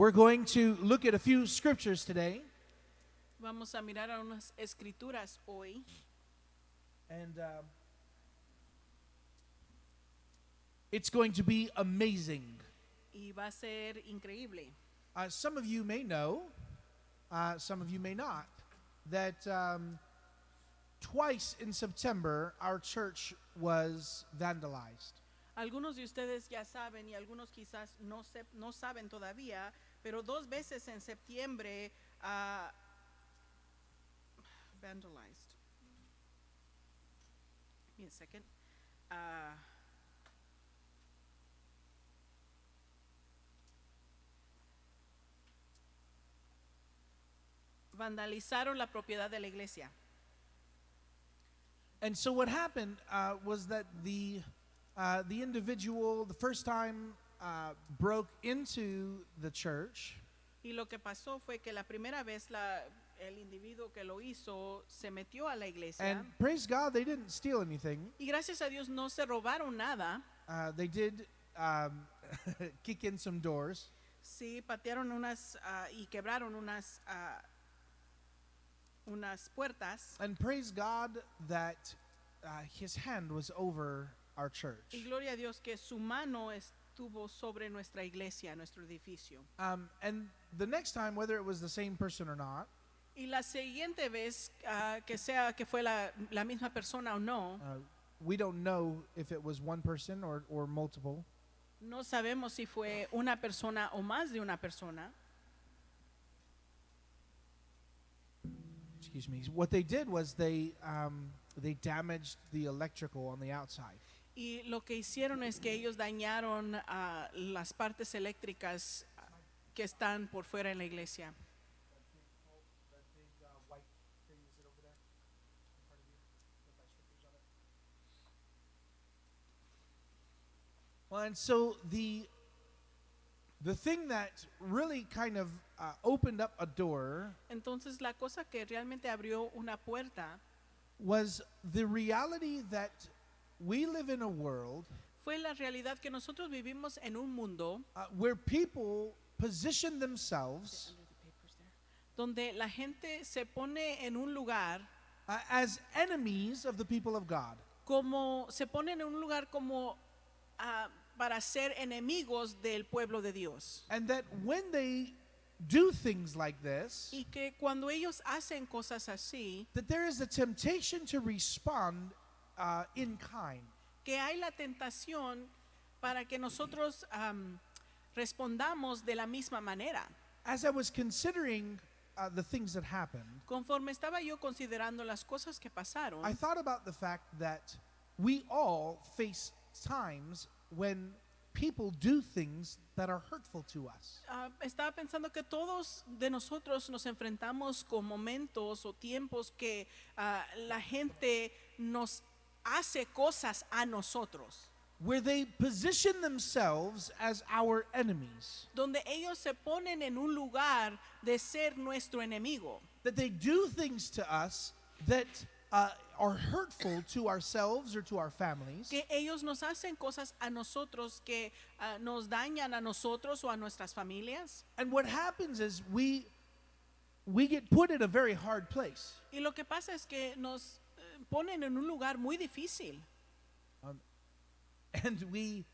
We're going to look at a few scriptures today. Vamos a mirar a unas escrituras hoy And it's going to be amazing. y va a ser increíble. Some of you may know, some of you may not, that twice in September our church was vandalized. Algunos de ustedes ya saben y algunos quizás no saben todavía, pero 2 veces en septiembre vandalized. Give me a second. Vandalizaron la propiedad de la iglesia. And so what happened was that the individual, the first time, broke into the church. Y lo que pasó fue que la primera vez el individuo que lo hizo se metió a la iglesia. And praise God, they didn't steal anything. Y gracias a Dios no se robaron nada. They did kick in some doors. Sí, patearon y quebraron unas puertas. And praise God that his hand was over our church. Y gloria a Dios que su mano estuvo sobre nuestra iglesia, nuestro edificio. And the next time, whether it was the same person or not, Y la siguiente vez, que fue la misma persona o no, we don't know if it was one person or multiple. no sabemos si fue una persona o más de una persona. Excuse me. What they did was they damaged the electrical on the outside. Y lo que hicieron es que ellos dañaron las partes eléctricas que están por fuera en la iglesia. Well, and so the thing that really kind of opened up a door Entonces la cosa que realmente abrió una puerta was the reality that we live in a world fue la realidad que nosotros vivimos en un mundo where people position themselves donde la gente se pone en un lugar as enemies of the people of God. se ponen en un lugar como para ser enemigos del pueblo de Dios. And that when they do things like this, Y que cuando ellos hacen cosas así, that there is a temptation to respond in kind. que hay la tentación para que nosotros respondamos de la misma manera. As I was considering the things that happened, Conforme estaba yo considerando las cosas que pasaron, I thought about the fact that we all face times when people do things that are hurtful to us. estaba pensando que todos de nosotros nos enfrentamos con momentos o tiempos que la gente nos hace cosas a nosotros, Where they position themselves as our enemies. donde ellos se ponen en un lugar de ser nuestro enemigo, That they do things to us that are hurtful to ourselves or to our families. que ellos nos hacen cosas a nosotros que nos dañan a nosotros o a nuestras familias. And what happens is we get put in a very hard place. Y lo que pasa es que nos ponen en un lugar muy difícil And we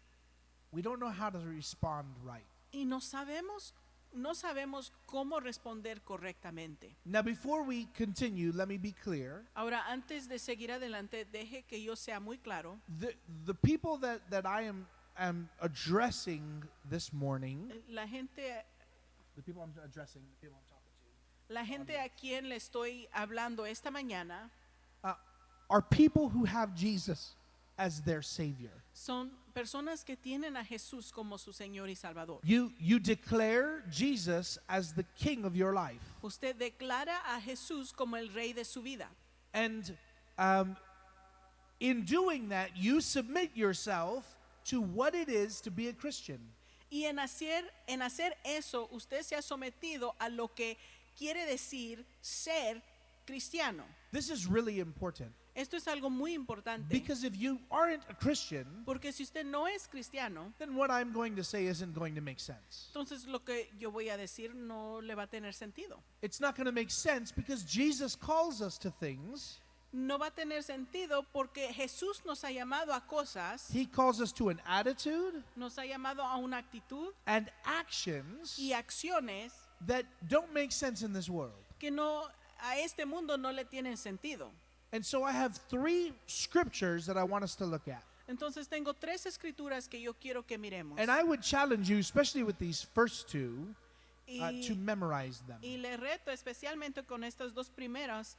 don't know how to respond right. y no sabemos cómo responder correctamente. Now, before we continue, let me be clear. Ahora, antes de seguir adelante, deje que yo sea muy claro. The people that I am addressing this morning, La gente the people I'm addressing, the people I'm talking to, La gente a quien le estoy hablando esta mañana are people who have Jesus as their Savior. son personas que tienen a Jesús como su Señor y Salvador. You declare Jesus as the King of your life. Usted declara a Jesús como el Rey de su vida. And in doing that, you submit yourself to what it is to be a Christian. Y en hacer eso, usted se ha sometido a lo que quiere decir ser cristiano. This is really important. Esto es algo muy importante. Because if you aren't a Christian, Porque si usted no es cristiano, then what I'm going to say isn't going to make sense. entonces lo que yo voy a decir no le va a tener sentido. It's not going to make sense because Jesus calls us to things. No va a tener sentido porque Jesús nos ha llamado a cosas, He calls us to an attitude nos ha llamado a una actitud and actions y acciones that don't make sense in this world. que no a este mundo no le tienen sentido. And so I have 3 scriptures that I want us to look at. Entonces tengo 3 escrituras que yo quiero que miremos. And I would challenge you, especially with these first 2, Y, to memorize them. y le reto especialmente con estas 2 primeras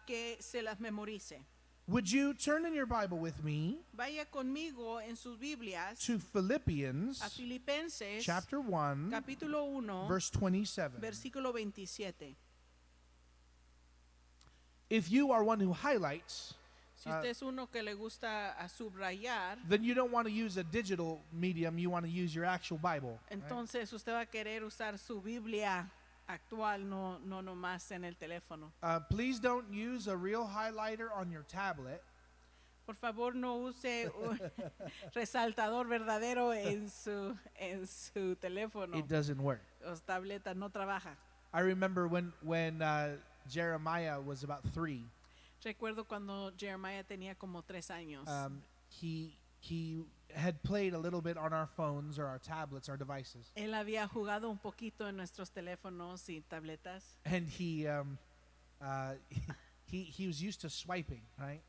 que se las memorice. Would you turn in your Bible with me Vaya conmigo en sus Biblias to Philippians a Filipenses chapter 1, capítulo 1, verse 27. versículo 27. If you are one who highlights, Si usted es uno que le gusta a subrayar, then you don't want to use a digital medium, you want to use your actual Bible. Right? entonces usted va a querer usar su Biblia actual, no nomás en el teléfono. Please don't use a real highlighter on your tablet. Por favor, no use un resaltador verdadero en su teléfono. It doesn't work. Los tabletas no trabaja. I remember when Jeremiah was about 3. Recuerdo cuando Jeremiah tenía como 3 años. He had played a little bit on our phones or our tablets, our devices, Él había jugado un poquito en nuestros teléfonos y tabletas. and he was used to swiping, right?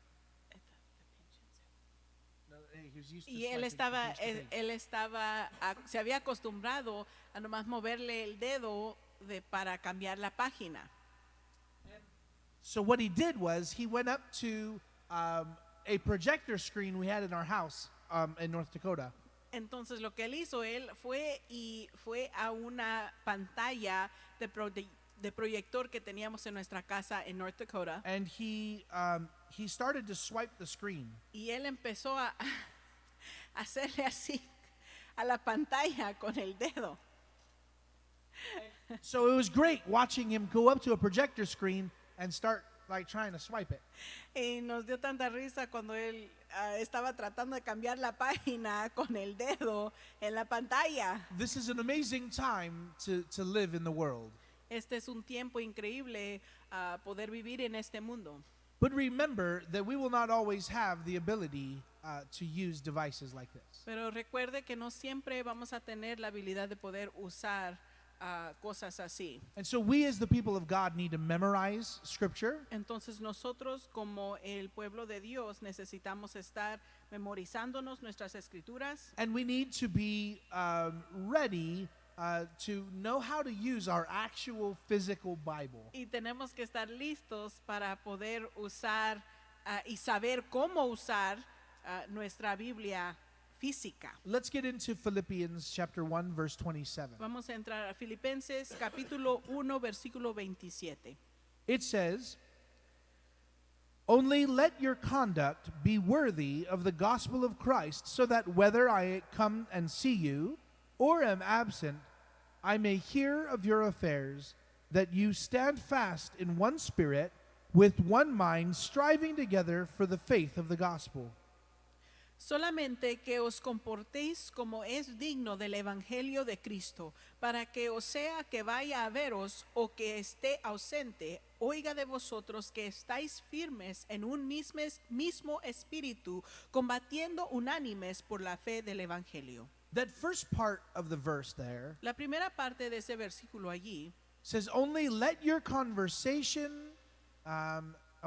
No, he was used to Y él swiping from estaba, page to page. se había acostumbrado a nomás moverle el dedo para cambiar la página. So what he did was he went up to a projector screen we had in our house in North Dakota. Entonces lo que él hizo, él fue a una pantalla de proyector que teníamos en nuestra casa en North Dakota. And he started to swipe the screen. Y él empezó a hacerle así a la pantalla con el dedo. So it was great watching him go up to a projector screen and start like trying to swipe it. Y nos dio tanta risa cuando él estaba tratando de cambiar la página con el dedo en la pantalla. This is an amazing time to live in the world. Este es un tiempo increíble poder vivir en este mundo. But remember that we will not always have the ability to use devices like this. Pero recuerde que no siempre vamos a tener la habilidad de poder usar cosas así. And so we as the people of God need to memorize scripture. Entonces nosotros como el pueblo de Dios necesitamos estar memorizándonos nuestras escrituras And we need to be ready to know how to use our actual physical Bible. y tenemos que estar listos para poder usar y saber cómo usar nuestra Biblia física. Let's get into Philippians chapter 1 verse 27. Vamos a entrar a Filipenses capítulo 1 versículo 27. It says, "Only let your conduct be worthy of the gospel of Christ, so that whether I come and see you or am absent, I may hear of your affairs, that you stand fast in one spirit, with one mind, striving together for the faith of the gospel." Solamente que os comportéis como es digno del Evangelio de Cristo, para que o sea que vaya a veros o que esté ausente, oiga de vosotros que estáis firmes en un mismo espíritu, combatiendo unánimes por la fe del Evangelio. That first part of the verse there La primera parte de ese versículo allí says, "Only let your conversation,"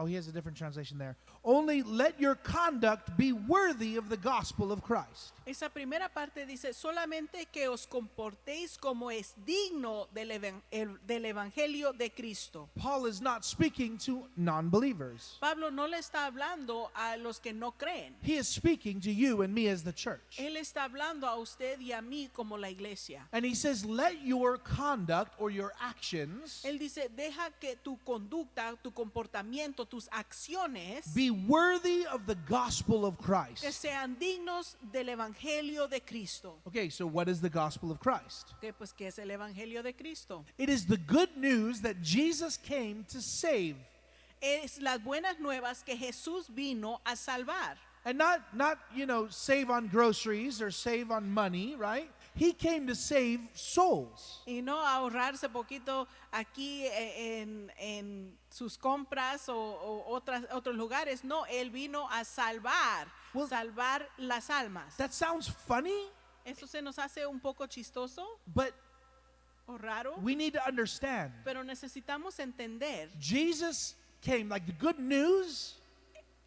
he has a different translation there. "Only let your conduct be worthy of the gospel of Christ." esa primera parte dice solamente que os comportéis como es digno del Evangelio de Cristo. Paul is not speaking to non-believers. Pablo no le está hablando a los que no creen. He is speaking to you and me as the church. Él está hablando a usted y a mí como la iglesia. And he says, let your conduct or your actions Él dice, deja que tu conducta, tu comportamiento, tus acciones be worthy of the gospel of que Christ. sean dignos del Evangelio de Cristo. Okay, so what is the gospel of Christ? ¿Qué es el Evangelio de Cristo? It is the good news that Jesus came to save. es las buenas nuevas que Jesús vino a salvar. And not, save on groceries or save on money, right? He came to save souls. Y no ahorrarse poquito aquí en sus compras o otros lugares. No, Él vino a salvar, Well, salvar las almas. That sounds funny, Eso se nos hace un poco chistoso but o raro, we need to understand. pero necesitamos entender Jesus came, like the good news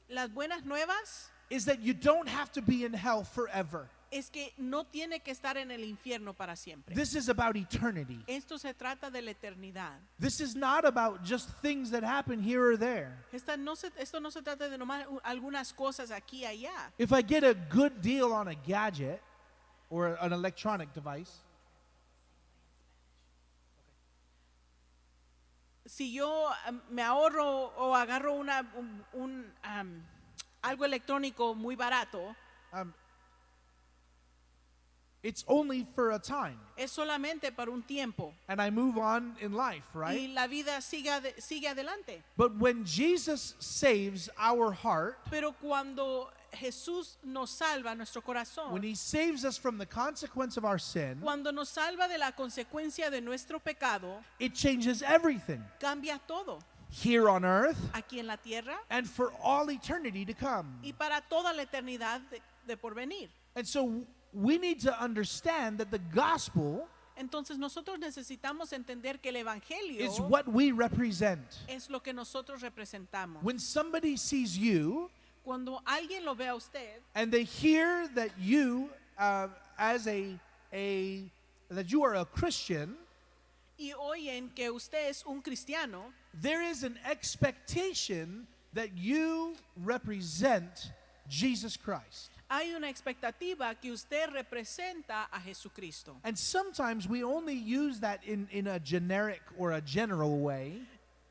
las buenas nuevas is that you don't have to be in hell forever. es que no tiene que estar en el infierno para siempre. This is about eternity. Esto se trata de la eternidad. This is not about just things that happen here or there. Esto no se trata de nomás algunas cosas aquí y allá. If I get a good deal on a gadget or an electronic device, Si yo me ahorro o agarro algo electrónico muy barato, it's only for a time. es solamente para un tiempo And I move on in life, right? y la vida sigue adelante. But when Jesus saves our heart, Pero cuando Jesús nos salva nuestro corazón, when he saves us from the consequence of our sin, cuando nos salva de la consecuencia de nuestro pecado, it changes everything cambia todo here on earth aquí en la tierra and for all eternity to come. y para toda la eternidad de porvenir. And so we need to understand that the gospel Entonces nosotros necesitamos entender que el evangelio is what we represent. es lo que nosotros representamos. When somebody sees you Cuando alguien lo ve a usted and they hear that you as that you are a Christian, y oyen que usted es un cristiano, there is an expectation that you represent Jesus Christ. hay una expectativa que usted representa a Jesucristo. And sometimes we only use that in a generic or a general way.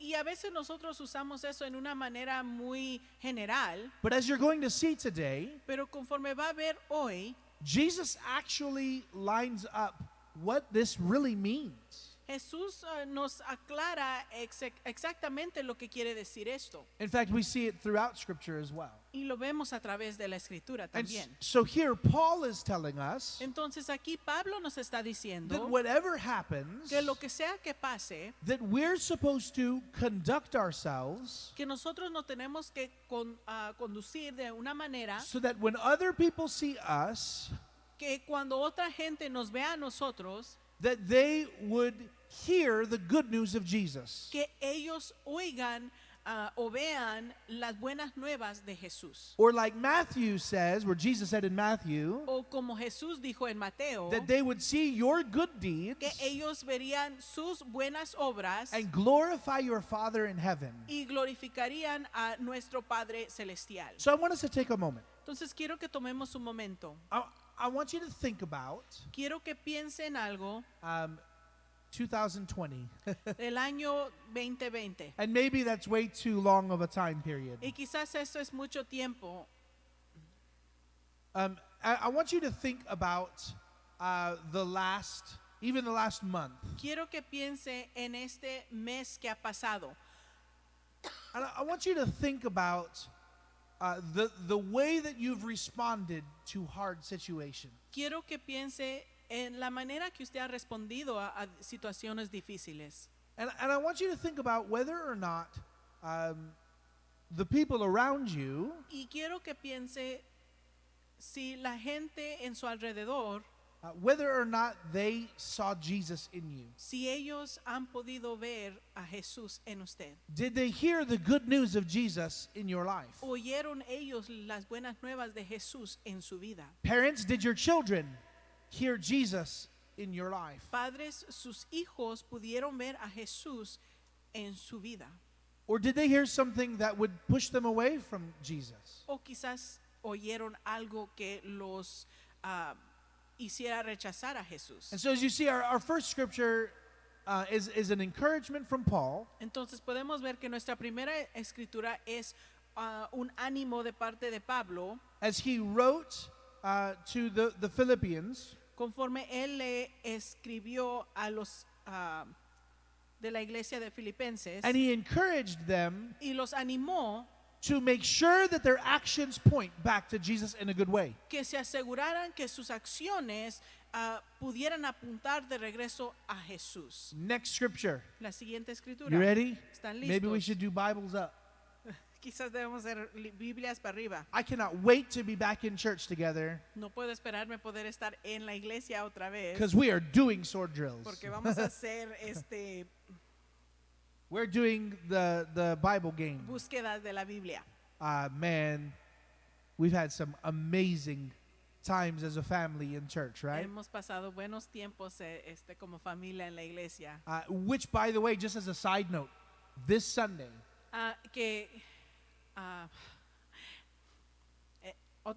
Y a veces nosotros usamos eso en una manera muy general, But as you're going to see today, pero conforme va a ver hoy, Jesus actually lines up what this really means. Jesús nos aclara exactamente lo que quiere decir esto. In fact, we see it throughout Scripture as well. Y lo vemos a través de la escritura And también. so here, Paul is telling us Entonces aquí Pablo nos está that diciendo whatever happens, que lo que sea que pase, that we're supposed to conduct ourselves que nosotros nos tenemos que conducir de una manera so that when other people see us, que cuando otra gente nos vea a nosotros, that they would hear the good news of Jesus. que ellos oigan o vean las buenas nuevas de Jesús. Or like Matthew says, where Jesus said in Matthew, O como Jesús dijo en Mateo, that they would see your good deeds que ellos verían sus buenas obras and glorify your Father in heaven. y glorificarían a nuestro Padre Celestial. So I want us to take a moment. Entonces quiero que tomemos un momento. I want you to think about Quiero que piense en algo 2020. del año 2020. And maybe that's way too long of a time period. Y quizás eso es mucho tiempo. I want you to think about even the last month. Quiero que piense en este mes que ha pasado. And I want you to think about the way that you've responded to hard situations. Quiero que piense en la manera que usted ha respondido a situaciones difíciles. And I want you to think about whether or not the people around you Y quiero que piense si la gente en su alrededor, whether or not they saw Jesus in you. si ellos han podido ver a Jesús en usted. Did they hear the good news of Jesus in your life? ¿Oyeron ellos las buenas nuevas de Jesús en su vida? Parents, did your children hear Jesus in your life? Padres, sus hijos pudieron ver a Jesús en su vida. Or did they hear something that would push them away from Jesus? O quizás oyeron algo que los hiciera rechazar a Jesús. And so as you see, our first scripture is an encouragement from Paul Entonces podemos ver que nuestra primera escritura es un ánimo de parte de Pablo, as he wrote to the Philippians. conforme él le escribió a los de la iglesia de Filipenses and he encouraged them y los animó to make sure that their actions point back to Jesus in a good way. que se aseguraran que sus acciones pudieran apuntar de regreso a Jesús. Next scripture. La siguiente escritura. You ready? ¿Están Maybe we listos? should do Bibles up. Quizás debemos hacer Biblias para arriba. I cannot wait to be back in church together No puedo esperarme poder estar en la iglesia otra vez because we are doing sword drills. porque vamos a hacer We're doing the Bible game. búsquedas de la Biblia. Man, we've had some amazing times as a family in church, right? Hemos pasado buenos tiempos como familia en la iglesia. Which, by the way, just as a side note, this Sunday,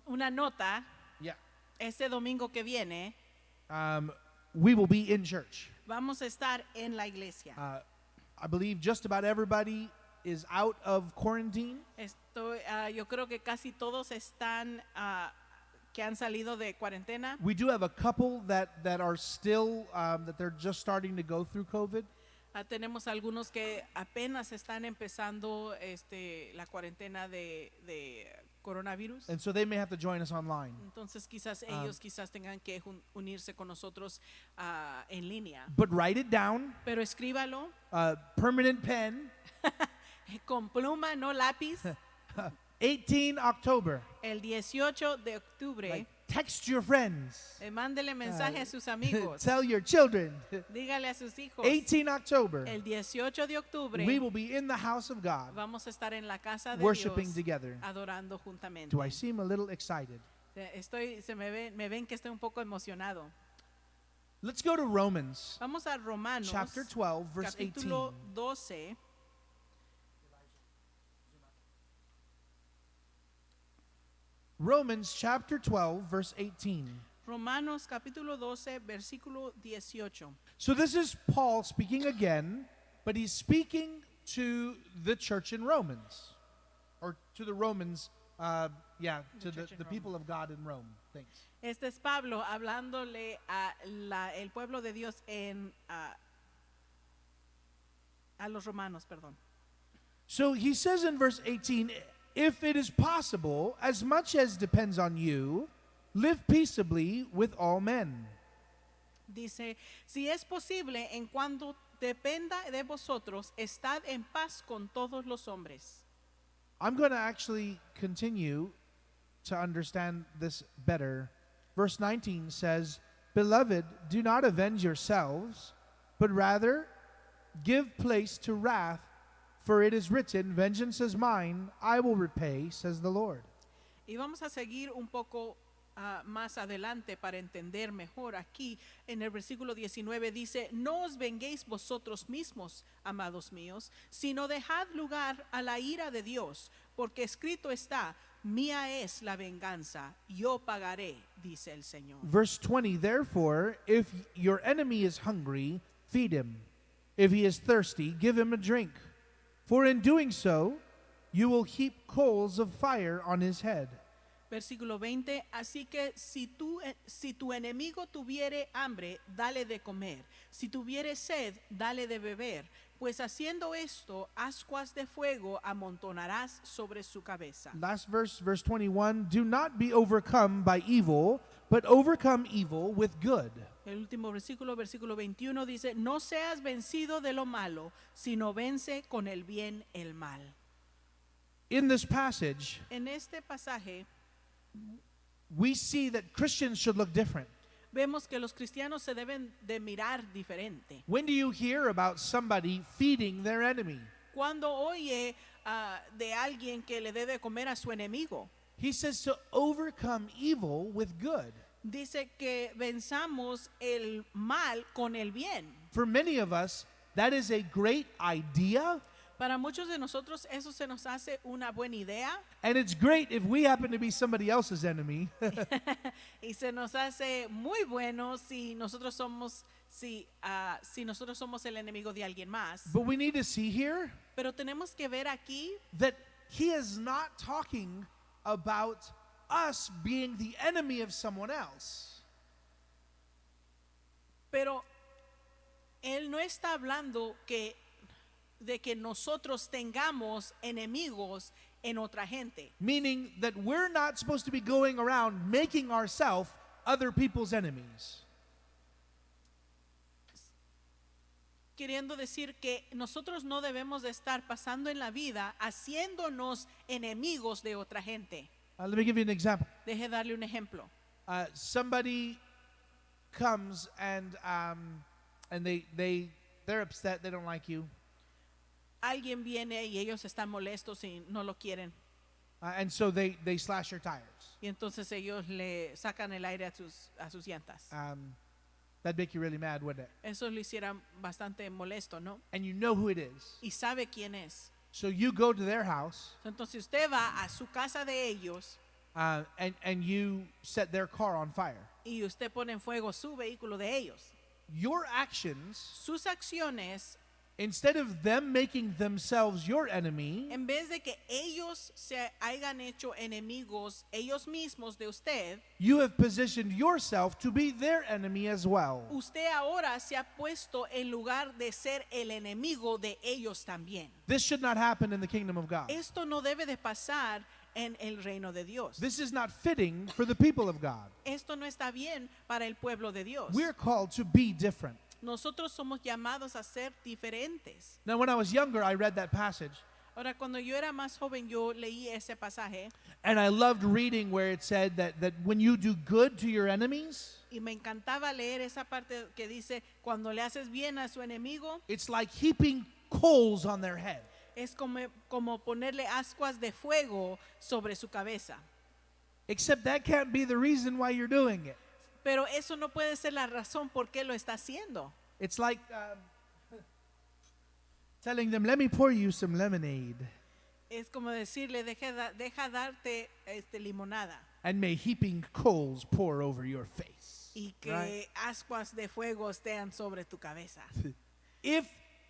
Una nota, yeah, este domingo que viene we will be in church. vamos a estar en la iglesia. I believe just about everybody is out of quarantine. Yo creo que casi todos están que han salido de cuarentena. We do have a couple that are still that they're just starting to go through COVID. Tenemos algunos que apenas están empezando la cuarentena de coronavirus. And so they may have to join us online. Entonces quizás ellos tengan que unirse con nosotros en línea. But write it down, Pero escríbalo permanent pen, con pluma, no lápiz. 18 October. El 18 de octubre, Like, text your friends. mándele mensaje a sus amigos. Tell your children. Dígale a sus hijos. 18 October. El 18 de octubre We will be in the house of God, vamos a estar en la casa de worshiping Dios together. adorando juntamente. Do I seem a little excited? Me ven que estoy un poco emocionado. Let's go to Romans Vamos a Romanos chapter 12, verse 18. capítulo 12. Romans chapter 12, verse 18. Romanos capítulo 12, versículo 18. So this is Paul speaking again, but he's speaking to the church in Romans, or to the Romans, to church in the people of God in Rome. Thanks. Este es Pablo hablándole a el pueblo de Dios a los romanos, perdón. So he says in verse 18, if it is possible, as much as depends on you, live peaceably with all men. Dice, si es posible, en cuanto dependa de vosotros, estad en paz con todos los hombres. I'm going to actually continue to understand this better. Verse 19 says, Beloved, do not avenge yourselves, but rather give place to wrath, for it is written, Vengeance is mine, I will repay, says the Lord. Y vamos a seguir un poco más adelante para entender mejor. Aquí en el versículo 19 dice, no os venguéis vosotros mismos, amados míos, sino dejad lugar a la ira de Dios, porque escrito está, mía es la venganza, yo pagaré, dice el Señor. Verse 20, Therefore, if your enemy is hungry, feed him. If he is thirsty, give him a drink. For in doing so, you will heap coals of fire on his head. Versículo 20, así que si tu enemigo tuviere hambre, dale de comer. Si tuviere sed, dale de beber. Pues haciendo esto, ascuas de fuego amontonarás sobre su cabeza. Last verse, verse 21, Do not be overcome by evil, but overcome evil with good. El último versículo, versículo 21, dice, no seas vencido de lo malo, sino vence con el bien el mal. In this passage, En este pasaje, we see that Christians should look different. vemos que los cristianos se deben de mirar diferente. When do you hear about somebody feeding their enemy? Cuando oye de alguien que le dé de comer a su enemigo, He says to overcome evil with good. dice que venzamos el mal con el bien. For many of us, that is a great idea, Para muchos de nosotros eso se nos hace una buena idea and it's great if we happen to be somebody else's enemy. y se nos hace muy bueno si nosotros somos el enemigo de alguien más. But we need to see here Pero tenemos que ver aquí that he is not talking about us being the enemy of someone else. Pero él no está hablando de que nosotros tengamos enemigos en otra gente. Meaning that we're not supposed to be going around making ourselves other people's enemies. Queriendo decir que nosotros no debemos de estar pasando en la vida haciéndonos enemigos de otra gente. Let me give you an example. Deje darle un ejemplo. Somebody comes and they're upset, they don't like you. Alguien viene y ellos están molestos y no lo quieren. And so they slash your tires. Y entonces ellos le sacan el aire a sus llantas. That'd make you really mad, wouldn't it? Eso lo hiciera bastante molesto, ¿no? And you know who it is. Y sabe quién es. So you go to their house Entonces usted va a su casa de ellos and you set their car on fire. y usted pone en fuego su vehículo de ellos. Your actions, Sus acciones, instead of them making themselves your enemy, en vez de que ellos se hayan hecho enemigos ellos mismos de usted, you have positioned yourself to be their enemy as well. usted ahora se ha puesto en lugar de ser el enemigo de ellos también. This should not happen in the kingdom of God. Esto no debe de pasar en el reino de Dios. This is not fitting for the people of God. Esto no está bien para el pueblo de Dios. We're called to be different. Nosotros somos llamados a ser diferentes. Now, when I was younger, I read that passage, Ahora, cuando yo era más joven, yo leí ese pasaje and I loved reading where it said that when you do good to your enemies, y me encantaba leer esa parte que dice, cuando le haces bien a su enemigo, it's like heaping coals on their head. es como ponerle ascuas de fuego sobre su cabeza. Except that can't be the reason why you're doing it. Pero eso no puede ser la razón por qué lo está haciendo. It's like telling them, let me pour you some lemonade, Es como decirle, deja darte limonada and may heaping coals pour over your face. y que Right? ascuas de fuego estén sobre tu cabeza.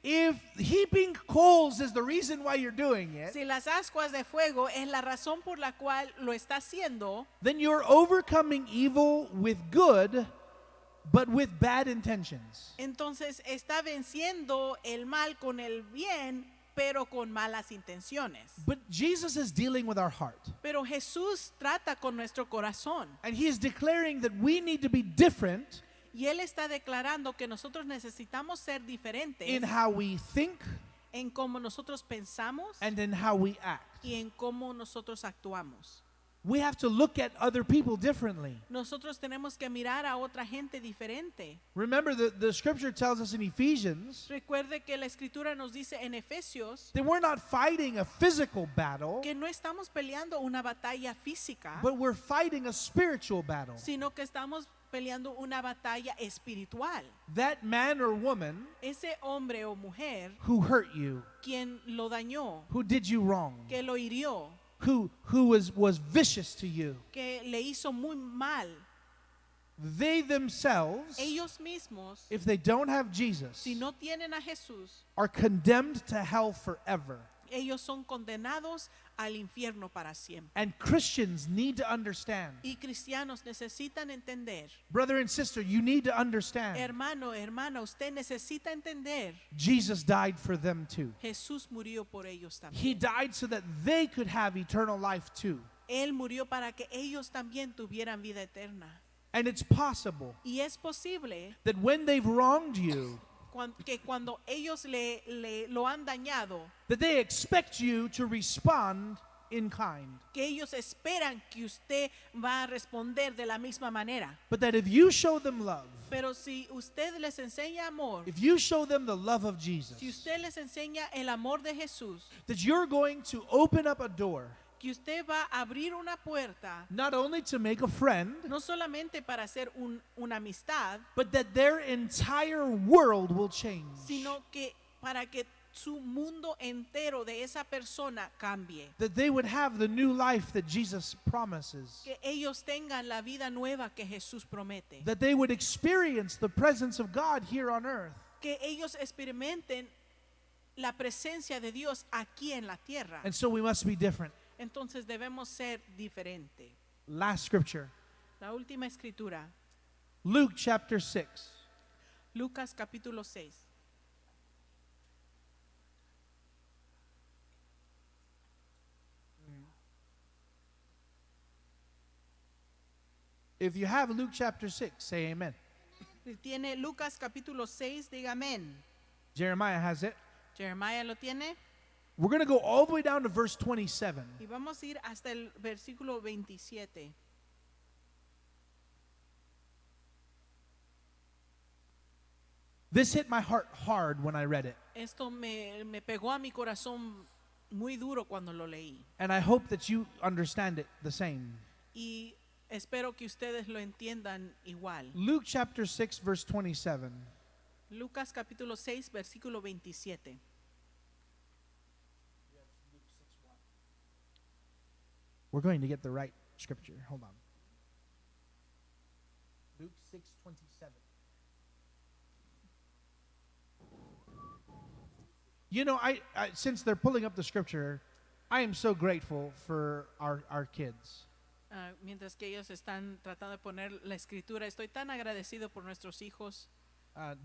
If heaping coals is the reason why you're doing it, Si las ascuas de fuego es la razón por la cual lo está haciendo, then you're overcoming evil with good, but with bad intentions. entonces está venciendo el mal con el bien, pero con malas intenciones. But Jesus is dealing with our heart. Pero Jesús trata con nuestro corazón And he is declaring that we need to be different y Él está declarando que nosotros necesitamos ser diferentes in how we think en cómo nosotros pensamos and in how we act. y en cómo nosotros actuamos. We have to look at other people differently. Nosotros tenemos que mirar a otra gente diferente. Remember, the scripture tells us in Ephesians Recuerde que la escritura nos dice en Efesios that we're not fighting a physical battle, que no estamos peleando una batalla física, but we're fighting a spiritual battle. sino que estamos peleando una batalla espiritual. That man or woman Ese hombre o mujer who hurt you, quien lo dañó, who did you wrong, que lo hirió, who was vicious to you, que le hizo muy mal, they themselves, ellos mismos, if they don't have Jesus, si no tienen a Jesús, are condemned to hell forever. ellos son condenados al infierno para siempre. And Christians need to understand. Y cristianos necesitan entender, Brother and sister, you need to understand. hermano, hermana, usted necesita entender, Jesus died for them too. Jesús murió por ellos He también. died so that they could have eternal life too. Él murió para que ellos también tuvieran vida eterna. And it's possible Y es posible that when they've wronged you, que cuando ellos lo han dañado, that they expect you to respond in kind. que ellos esperan que usted va a responder de la misma manera. But that if you show them love, Pero si usted les enseña amor, if you show them the love of Jesus, si usted les enseña el amor de Jesús, that you're going to open up a door, que usted va a abrir una puerta, not only to make a friend, no solamente para hacer una amistad, but that their entire world will change. sino que para que su mundo entero de esa persona cambie. That they would have the new life that Jesus promises. Que ellos tengan la vida nueva que Jesús promete. That they would experience the presence of God here on earth. Que ellos experimenten la presencia de Dios aquí en la tierra. And so we must be different. Entonces debemos ser diferentes. Last scripture, La última escritura, Luke chapter 6. Lucas capítulo 6. If you have Luke chapter 6, say amen. Si tiene Lucas capítulo 6, diga amén. Jeremiah has it. Jeremiah lo tiene. We're going to go all the way down to verse 27. Y vamos a ir hasta el versículo 27. This hit my heart hard when I read it. Esto me pegó a mi corazón muy duro cuando lo leí. And I hope that you understand it the same. Y espero que ustedes lo entiendan igual. Luke chapter 6, verse 27. Lucas capítulo 6, versículo 27. We're going to get the right scripture. Hold on. Luke 6:27. You know, I since they're pulling up the scripture, I am so grateful for our kids. Mientras que ellos están tratando de poner la escritura, estoy tan agradecido por nuestros hijos.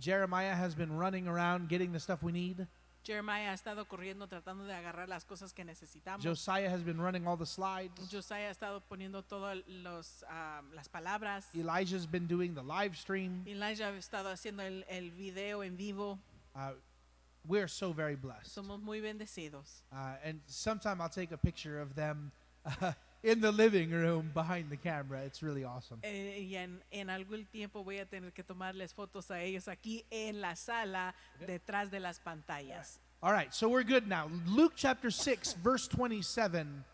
Jeremiah has been running around getting the stuff we need. Jeremiah ha estado corriendo tratando de agarrar las cosas que necesitamos. Josiah has been running all the slides. Josiah ha estado poniendo todas las palabras. Elijah's been doing the live stream. Elijah ha estado haciendo el video en vivo. We're so very blessed. Somos muy bendecidos. And sometime I'll take a picture of them in the living room behind the camera. It's really awesome. Y en algún tiempo voy a tener que tomarles fotos a ellos aquí en la sala detrás de las pantallas. All right, so we're good now. Luke chapter 6, verse 27.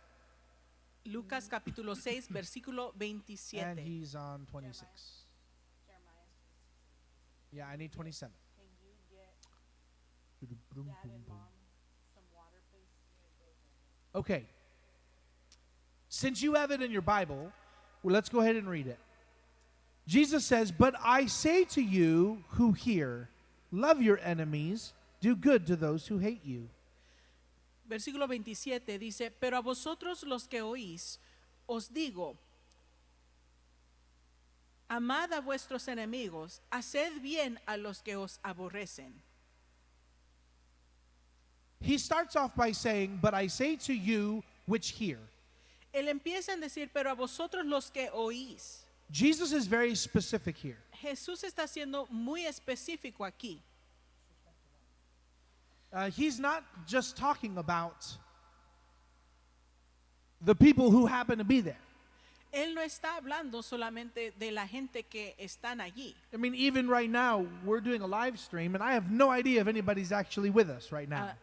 Lucas capítulo 6, versículo And 27. he's on 26. Yeah, I need 27. Okay. Since you have it in your Bible, well, let's go ahead and read it. Jesus says, "But I say to you who hear, love your enemies, do good to those who hate you." Versículo 27 dice, pero a vosotros los que oís, os digo, amad a vuestros enemigos, haced bien a los que os aborrecen. He starts off by saying, "But I say to you which hear." Él empieza a decir, pero a vosotros los que oís. Jesus is very specific here. Jesús está siendo muy específico aquí. He's not just talking about the people who happen to be there. Él no está hablando solamente de la gente que están allí. I mean, even right now, we're doing a live stream, and I have no idea if anybody's actually with us right now.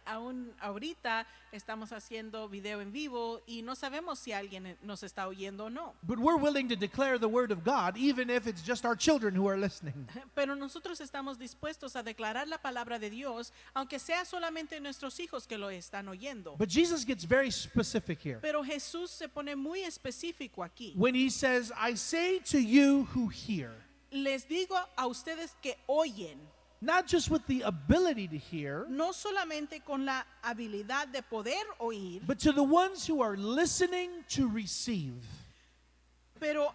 Aún ahorita estamos haciendo video en vivo y no sabemos si alguien nos está oyendo o no. But we're willing to declare the word of God, even if it's just our children who are listening. Pero nosotros estamos dispuestos a declarar la palabra de Dios, aunque sea solamente nuestros hijos que lo están oyendo. But Jesus gets very specific here. Pero Jesús se pone muy específico aquí. When he says, "I say to you who hear," Les digo a ustedes que oyen, not just with the ability to hear, no solamente con la habilidad de poder oír, but to the ones who are listening to receive. pero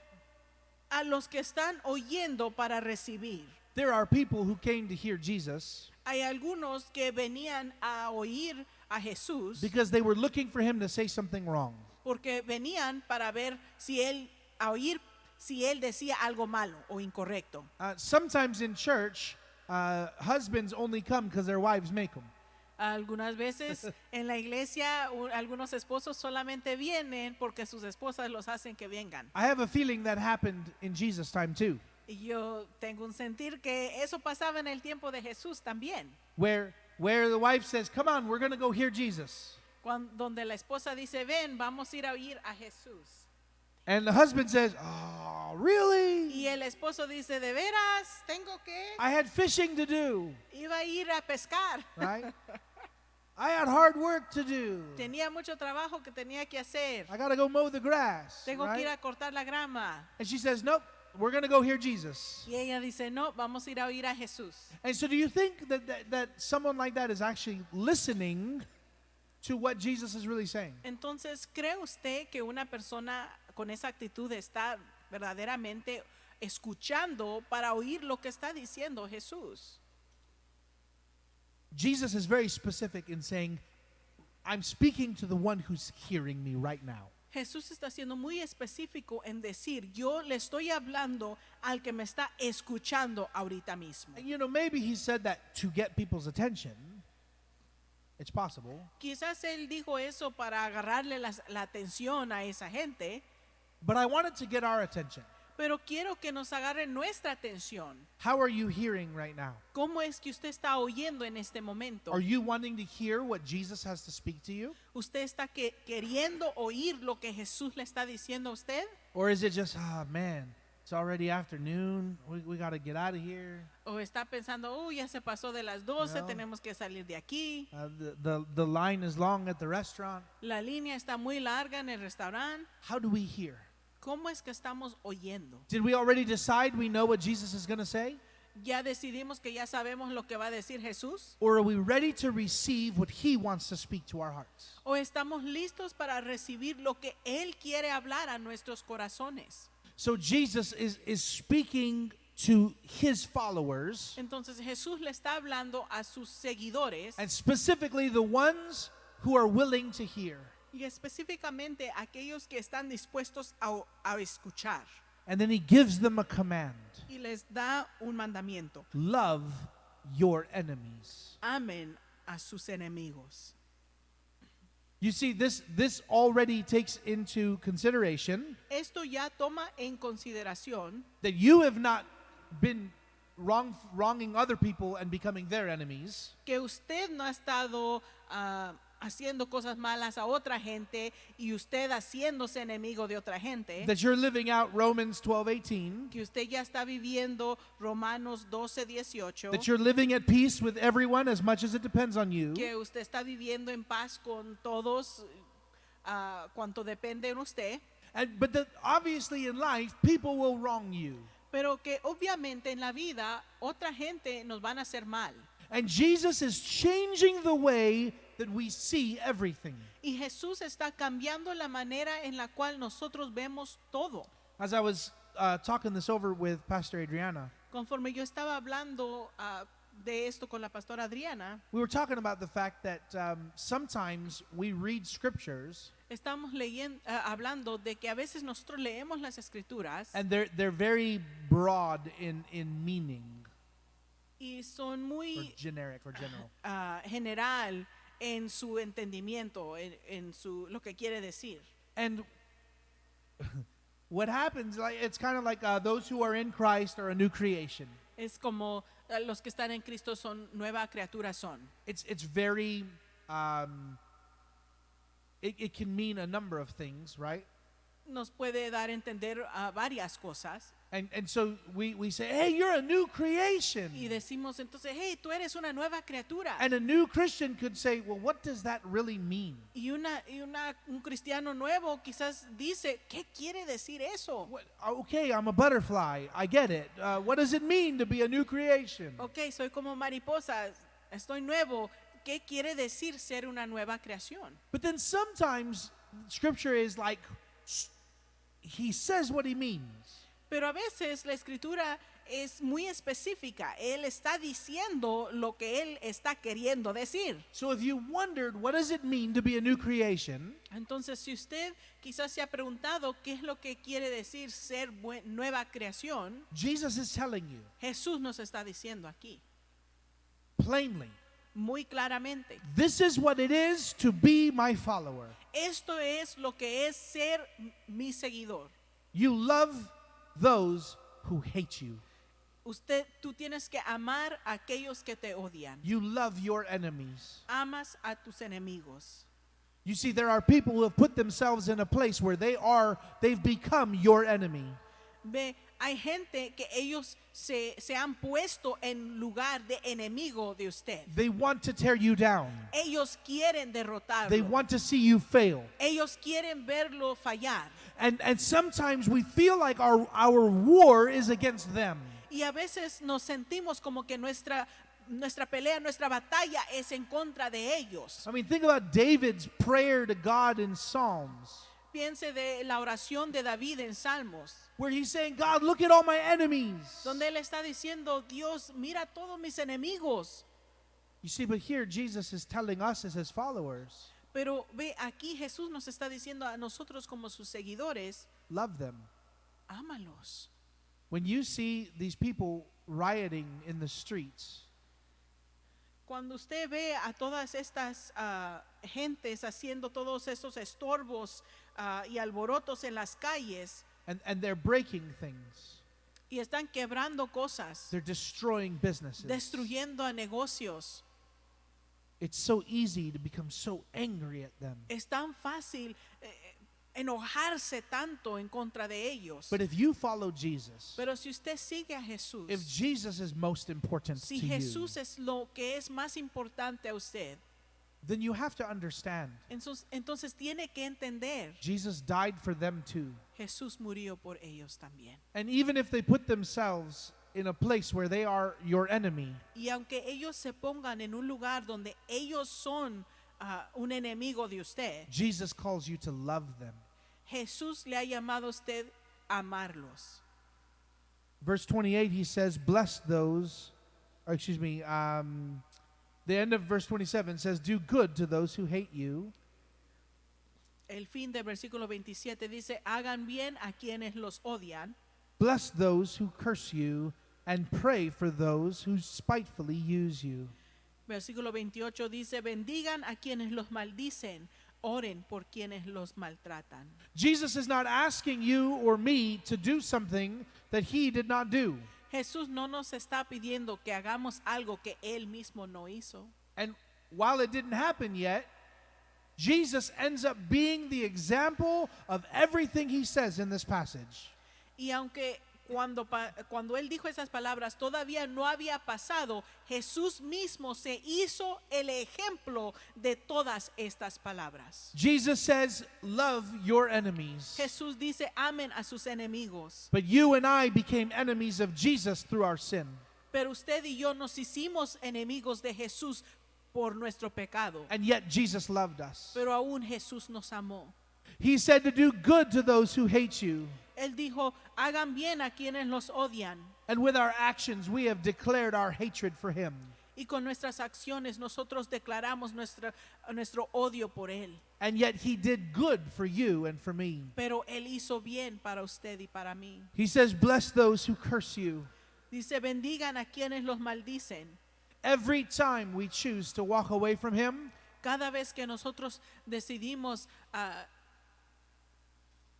a los que están oyendo para recibir. There are people who came to hear Jesus Hay algunos que venían a oír a Jesús because they were looking for him to say something wrong. porque venían para ver si él, a oír si él decía algo malo o incorrecto. Sometimes in church, husbands only come because their wives make them. Algunas veces en la iglesia algunos esposos solamente vienen porque sus esposas los hacen que vengan. I have a feeling that happened in Jesus' time too, Y yo tengo un sentir que eso pasaba en el tiempo de Jesús también. where the wife says, "Come on, we're going to go hear Jesus." Donde la esposa dice, ven, vamos a ir a oír a Jesús. And the husband says, "Oh, really? Y el esposo dice, de veras, tengo que, I had fishing to do, iba a ir a pescar. right? I had hard work to do. Tenía mucho trabajo que tenía que hacer. I got to go mow the grass." Tengo que ir Right? a cortar la grama. And she says, "Nope, we're going to go hear Jesus." Y ella dice, no, vamos a ir a oír a Jesús. And so do you think that someone like that is actually listening to what Jesus is really saying? Entonces, ¿cree usted que una persona con esa actitud está verdaderamente escuchando para oír lo que está diciendo Jesús? Jesus is very specific in saying, "I'm speaking to the one who's hearing me right now." Jesús está siendo muy específico en decir, yo le estoy hablando al que me está escuchando ahorita mismo. And maybe he said that to get people's attention. It's possible. Quizás él dijo eso para agarrarle la atención a esa gente, But I wanted to get our attention. pero quiero que nos agarre nuestra atención. How are you hearing right now? ¿Cómo es que usted está oyendo en este momento? Are you wanting to hear what Jesus has to speak to you? ¿Usted está queriendo oír lo que Jesús le está diciendo a usted? Or is it just, man, it's already afternoon. We got to get out of here. ¿O está pensando, ya se pasó de las 12, No. tenemos que salir de aquí? The line is long at the restaurant. La línea está muy larga en el restaurante. How do we hear? ¿Cómo es que estamos oyendo? Did we already decide we know what Jesus is going to say? ¿Ya decidimos que ya sabemos lo que va a decir Jesús? Or are we ready to receive what he wants to speak to our hearts? ¿O estamos listos para recibir lo que Él quiere hablar a nuestros corazones? So Jesus is speaking to his followers, Entonces Jesús le está hablando a sus seguidores and specifically the ones who are willing to hear. y específicamente a aquellos que están dispuestos a escuchar. And then he gives them a command. Y les da un mandamiento. Love your enemies. Amen a sus enemigos. You see, this already takes into consideration Esto ya toma en consideración that you have not been wronging other people and becoming their enemies. que usted no ha estado haciendo cosas malas a otra gente y usted haciéndose enemigo de otra gente. That you're living out Romans 12:18. Que usted ya está viviendo Romanos 12:18. That you're living at peace with everyone as much as it depends on you. Que usted está viviendo en paz con todos cuanto depende en usted. But that obviously in life, people will wrong you. Pero que obviamente en la vida otra gente nos van a hacer mal. And Jesus is changing the way that we see everything. Y Jesús está cambiando la manera en la cual nosotros vemos todo. As I was talking this over with Pastor Adriana, Conforme yo estaba hablando de esto con la pastora Adriana, we were talking about the fact that sometimes we read scriptures estamos hablando de que a veces nosotros leemos las escrituras and they're very broad in meaning, y son or muy generic or general. general en su entendimiento, en su lo que quiere decir. And what happens, like it's kind of like those who are in Christ are a new creation. Es como los que están en Cristo son nueva criatura son. It's very it can mean a number of things, right? Nos puede dar a entender varias cosas. And so we say, hey, you're a new creation. Y decimos entonces, hey, tú eres una nueva criatura. And a new Christian could say, well, what does that really mean? Y un cristiano nuevo quizás dice, ¿qué quiere decir eso? Okay, I'm a butterfly. I get it. What does it mean to be a new creation? Ok, soy como mariposa, estoy nuevo. ¿Qué quiere decir ser una nueva creación? But then sometimes Scripture is like, he says what he means. Pero a veces la escritura es muy específica. Él está diciendo lo que él está queriendo decir. So if you wondered, what does it mean to be a new creation? Entonces, si usted quizás se ha preguntado qué es lo que quiere decir ser nueva creación, Jesus is telling you Jesús nos está diciendo aquí, plainly, muy claramente, this is what it is to be my follower. esto es lo que es ser mi seguidor. You love those who hate you. Tú tienes que amar a aquellos que te odian. You love your enemies. Amas a tus enemigos. You see, there are people who have put themselves in a place where they've become your enemy. Ve, hay gente que ellos se han puesto en lugar de enemigo de usted. They want to tear you down. Ellos quieren derrotarlo. They want to see you fail. Ellos quieren verlo fallar. And sometimes we feel like our war is against them. Y a veces nos sentimos como que nuestra pelea, nuestra batalla es en contra de ellos. I mean, think about David's prayer to God in Psalms, Piense de la oración de David en Salmos, where he's saying, God, look at all my enemies. donde él está diciendo, Dios, mira todos mis enemigos. You see, but here Jesus is telling us as his followers, Pero ve, aquí Jesús nos está diciendo a nosotros como sus seguidores, Love them. ámalos. When you see these people rioting in the streets, Cuando usted ve a todas estas gentes haciendo todos esos estorbos y alborotos en las calles and they're breaking things, y están quebrando cosas, they're destroying businesses. destruyendo a negocios, It's so easy to become so angry at them. es tan fácil enojarse tanto en contra de ellos. But if you follow Jesus, Pero si usted sigue a Jesús, if Jesus is most important si to you, Jesús es lo que es más importante a usted, then you have to understand entonces tiene que entender, Jesus died for them too. Jesús murió por ellos también. And even if they put themselves in a place where they are your enemy, Y aunque ellos se pongan en un lugar donde ellos son un enemigo de usted, Jesus calls you to love them. Jesús le ha llamado a usted a amarlos. Verse 28, he says, bless those, or excuse me, the end of verse 27 says, do good to those who hate you. El fin del versículo 27 dice, hagan bien a quienes los odian, Bless those who curse you, and pray for those who spitefully use you. versículo 28 dice, bendigan a quienes los maldicen, oren por quienes los maltratan. Jesus is not asking you or me to do something that he did not do. Jesús no nos está pidiendo que hagamos algo que él mismo no hizo. And while it didn't happen yet, Jesus ends up being the example of everything he says in this passage. Y aunque cuando él dijo esas palabras todavía no había pasado, Jesús mismo se hizo el ejemplo de todas estas palabras. Jesus says, love your enemies. Jesús dice, amen a sus enemigos. But you and I became enemies of Jesus through our sin. Pero usted y yo nos hicimos enemigos de Jesús por nuestro pecado. And yet Jesus loved us. Pero aún Jesús nos amó. He said to do good to those who hate you. Él dijo, hagan bien a quienes los odian. And with our actions, we have declared our hatred for him. Y con nuestras acciones nosotros declaramos nuestro odio por él. And yet he did good for you and for me. Pero él hizo bien para usted y para mí. He says, bless those who curse you. Dice, bendigan a quienes los maldicen. Every time we choose to walk away from him, Cada vez que nosotros decidimos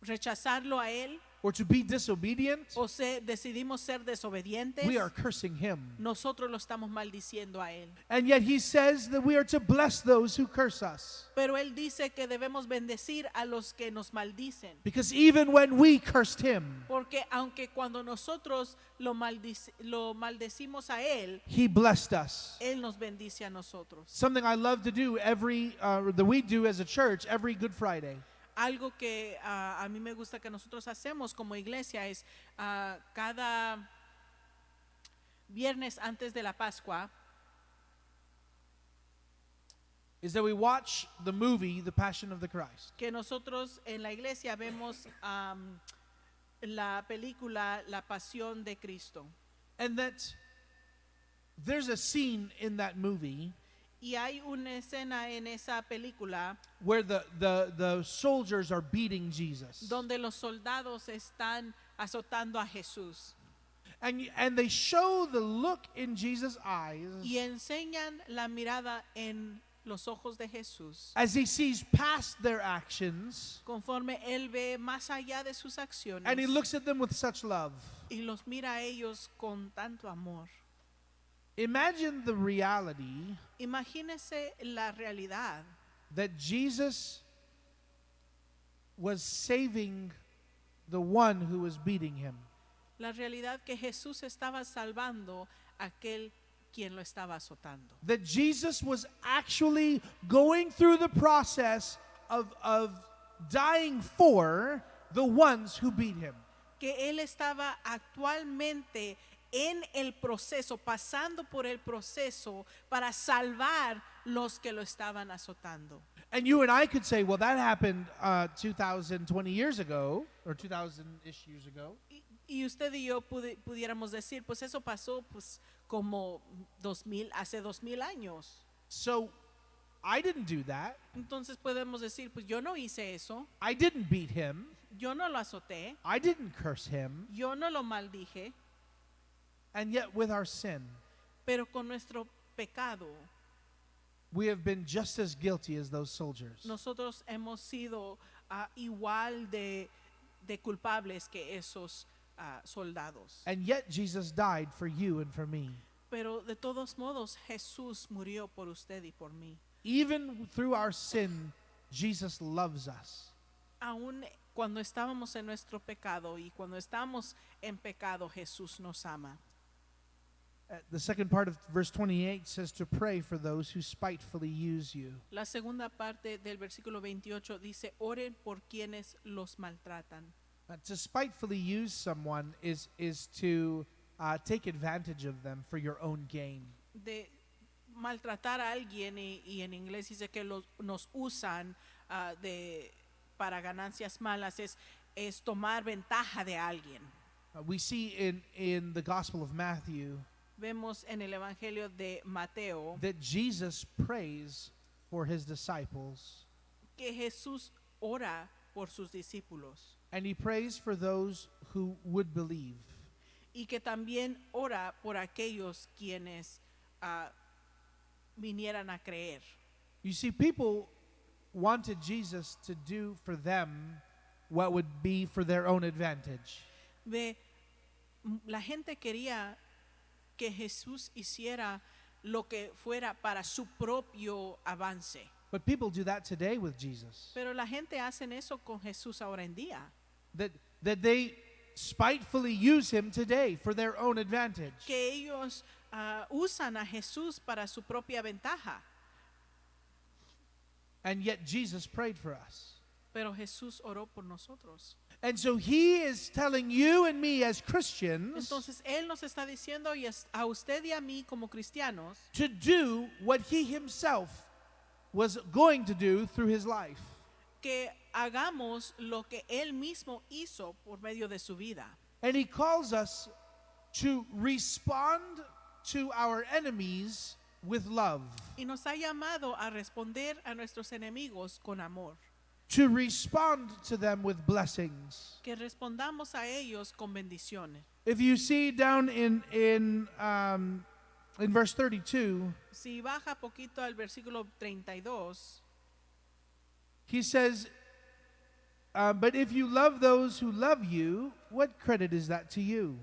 rechazarlo a él or to be disobedient, o decidimos ser desobedientes, we are cursing him. nosotros lo estamos maldiciendo a él. And yet he says that we are to bless those who curse us. Pero él dice que debemos bendecir a los que nos maldicen. Because even when we cursed him, Porque aunque cuando nosotros lo maldecimos a él, he blessed us. él nos bendice a nosotros. Something I love to do that we do as a church every Good Friday. Algo que a mí me gusta que nosotros hacemos como iglesia es cada viernes antes de la Pascua, Is that we watch the movie, The Passion of the Christ. que nosotros en la iglesia vemos la película La Pasión de Cristo. And that there's a scene in that movie Y hay una escena en esa película where the soldiers are beating Jesus. donde los soldados están azotando a Jesús And they show the look in Jesus' eyes y enseñan la mirada en los ojos de Jesús. as he sees past their actions, Conforme él ve más allá de sus acciones and he looks at them with such love. y los mira a ellos con tanto amor. Imagine the reality Imagínese la realidad that Jesus was saving the one who was beating him. la realidad que Jesús estaba salvando a aquel quien lo estaba azotando. That Jesus was actually going through the process of dying for the ones who beat him. Que él estaba actualmente en el proceso, pasando por el proceso para salvar los que lo estaban azotando. And you and I could say, well, that happened 2020 years ago, or 2,000-ish years ago. Y usted y yo pudiéramos decir, pues eso pasó pues como hace 2000 años. So I didn't do that. Entonces podemos decir, pues yo no hice eso, I didn't beat him. yo no lo azoté, I didn't curse him. yo no lo maldije, And yet with our sin, pero con nuestro pecado we have been just as guilty as those soldiers. nosotros hemos sido igual de culpables que esos soldados. And yet Jesus died for you and for me. Pero de todos modos Jesús murió por usted y por mí. Even through our sin, Jesus loves us. Aún cuando estábamos en nuestro pecado y cuando estamos en pecado, Jesús nos ama. The second part of verse 28 says to pray for those who spitefully use you. La segunda parte del versículo 28 dice, oren por quienes los maltratan. To spitefully use someone is to take advantage of them for your own gain. De maltratar a alguien y en inglés dice que nos usan para ganancias malas es tomar ventaja de alguien. We see in the Gospel of Matthew Vemos en el Evangelio de Mateo that Jesus prays for his disciples, que Jesús ora por sus discípulos and he prays for those who would believe. y que también ora por aquellos quienes vinieran a creer. You see, people wanted Jesus to do for them what would be for their own advantage. La gente quería que Jesús hiciera lo que fuera para su propio avance. But people do that today with Jesus. Pero la gente hace eso con Jesús ahora en día. That they spitefully use him today for their own advantage. Que ellos usan a Jesús para su propia ventaja. And yet Jesus prayed for us. Pero Jesús oró por nosotros. And so he is telling you and me as Christians Entonces Él nos está diciendo a usted y a mí como cristianos to do what he himself was going to do through his life. que hagamos lo que Él mismo hizo por medio de su vida. And he calls us to respond to our enemies with love. Y nos ha llamado a responder a nuestros enemigos con amor. To respond to them with blessings. Que respondamos a ellos con bendiciones. If you see down in verse 32, Si baja poquito al versículo 32, he says, but if you love those who love you, what credit is that to you?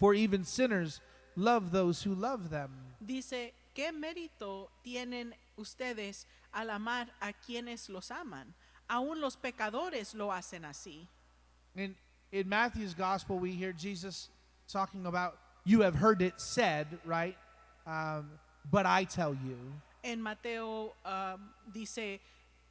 For even sinners love those who love them. dice, ¿qué mérito tienen ustedes al amar a quienes los aman? Aún los pecadores lo hacen así. In Matthew's gospel, we hear Jesus talking about, you have heard it said, right? But I tell you. En Mateo dice,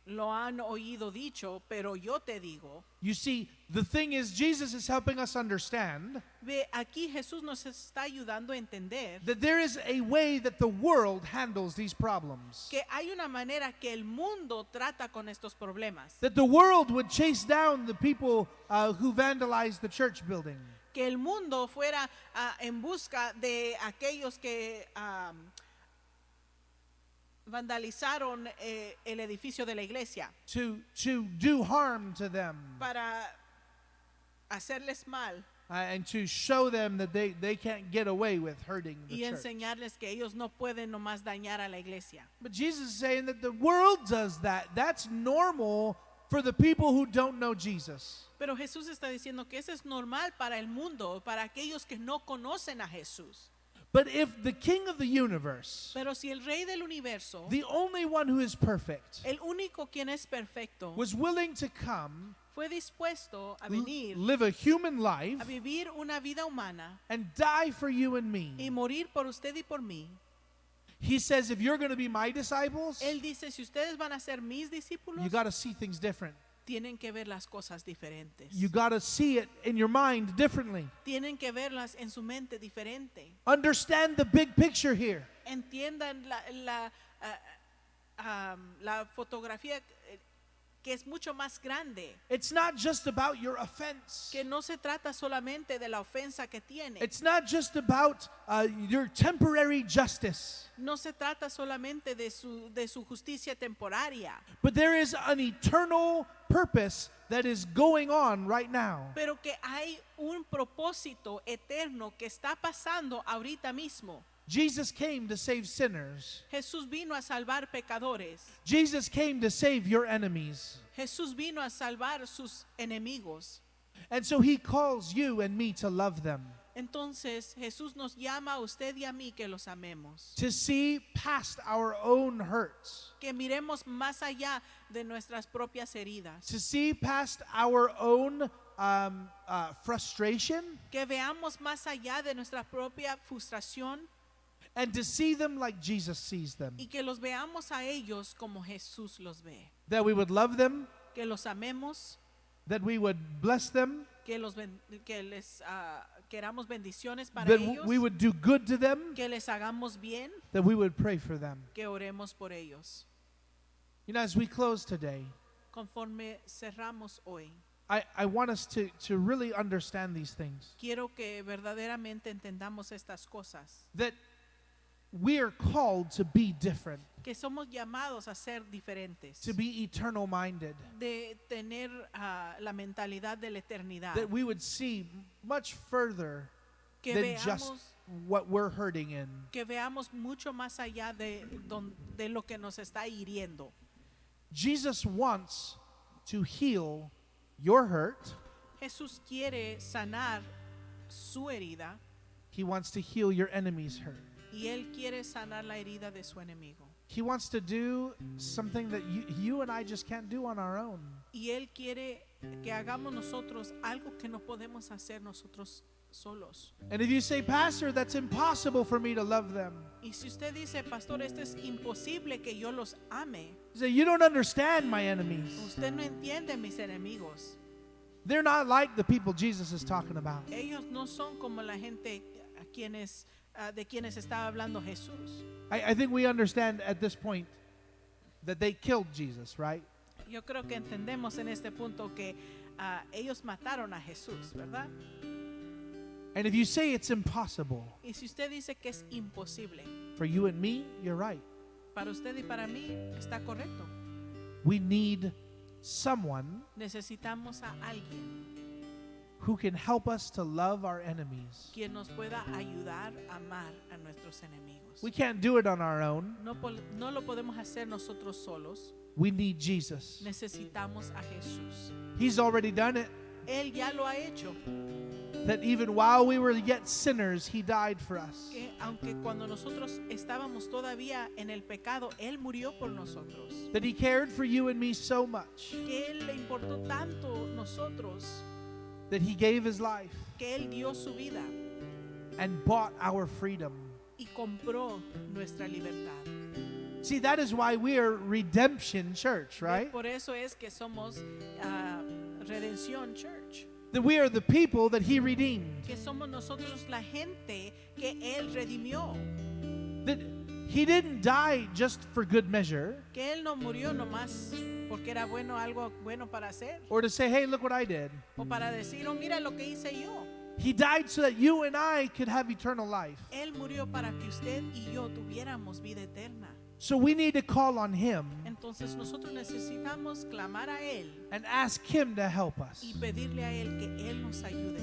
lo han oído dicho, pero yo te digo. You see, the thing is, Jesus is helping us understand Ve, aquí Jesús nos está ayudando a entender that there is a way that the world handles these problems. que hay una manera que el mundo trata con estos problemas. That the world would chase down the people who vandalized the church building. Que el mundo fuera en busca de aquellos que vandalizaron el edificio de la iglesia To do harm to them para hacerles mal and to show them that they can't get away with hurting the y church. enseñarles que ellos no pueden nomás dañar a la iglesia. But Jesus is saying that the world does that. That's normal for the people who don't know Jesus. Pero Jesús está diciendo que eso es normal para el mundo, para aquellos que no conocen a Jesús. But if the King of the universe, Pero si el Rey del universo, the only one who is perfect, el único quien es perfecto, was willing to come, fue dispuesto a venir live a human life, a vivir una vida humana and die for you and y me, morir por usted y por mí, he says, if you're going to be my disciples, Él dice, si ustedes van a ser mis discípulos, you got to see things different. tienen que ver las cosas diferentes. You got to see it in your mind differently. Tienen que verlas en su mente diferente. Understand the big picture here. Entiendan la fotografía que es mucho más grande, It's not just about your offense. que no se trata solamente de la ofensa que tiene, It's not just about your temporary justice. no se trata solamente de su justicia temporaria, But there is an eternal purpose that is going on right now. pero que hay un propósito eterno que está pasando ahorita mismo. Jesus came to save sinners. Jesús vino a salvar pecadores. Jesus came to save your enemies. Jesús vino a salvar sus enemigos. And so he calls you and me to love them, Entonces Jesús nos llama a usted y a mí que los amemos, to see past our own hurts, que miremos más allá de nuestras propias heridas, to see past our own frustration, que veamos más allá de nuestra propia frustración and to see them like Jesus sees them. y que los veamos a ellos como Jesús los ve, That we would love them, que los amemos, that we would bless them, que les queramos bendiciones para that ellos, we would do good to them, que les hagamos bien, that we would pray for them. que oremos por ellos. You know, as we close today, Conforme cerramos hoy, I want us to really understand these things. quiero que verdaderamente entendamos estas cosas, That we are called to be different, que somos llamados a ser diferentes, to be eternal minded, de tener la mentalidad de la eternidad, that we would see much further que than just veamos, what we're hurting in. que veamos mucho más allá de lo que nos está hiriendo. Jesus wants to heal your hurt. Jesús quiere sanar su herida He wants to heal your enemy's hurt. y Él quiere sanar la herida de su enemigo. He wants to do something that you and I just can't do on our own. Y Él quiere que hagamos nosotros algo que no podemos hacer nosotros solos. And if you say, Pastor, that's impossible for me to love them, Y si usted dice, pastor, esto es imposible que yo los ame, you say, you don't understand my enemies. usted no entiende mis enemigos. They're not like the people Jesus is talking about. Ellos no son como la gente de quienes estaba hablando Jesús. I think we understand at this point that they killed Jesus, right? Yo creo que entendemos en este punto que ellos mataron a Jesús, ¿verdad? And if you say it's impossible Y si usted dice que es imposible, for you and me, you're right. para usted y para mí está correcto. We need someone Necesitamos a alguien who can help us to love our enemies. quien nos pueda ayudar a amar a nuestros enemigos. We can't do it on our own. No lo podemos hacer nosotros solos. We need Jesus. Necesitamos a Jesús. He's already done it. Él ya lo ha hecho. That even while we were yet sinners, He died for us. Que aunque cuando nosotros estábamos todavía en el pecado, Él murió por nosotros. That He cared for you and me so much Que Él le importó tanto nosotros, that He gave His life que Él dio su vida and bought our freedom. y compró nuestra libertad. See, that is why we are Redemption Church, right? Por eso es que somos Redención Church. That we are the people that He redeemed. Que somos nosotros la gente que Él redimió. That He didn't die just for good measure Que Él no murió nomás porque era bueno, algo bueno para hacer. or to say, hey, look what I did. O para decir, oh, mira lo que hice yo. He died so that you and I could have eternal life. Él murió para que usted y yo tuviéramos vida eterna. So we need to call on Him Entonces nosotros necesitamos clamar a Él and ask Him to help us. y pedirle a Él que Él nos ayude.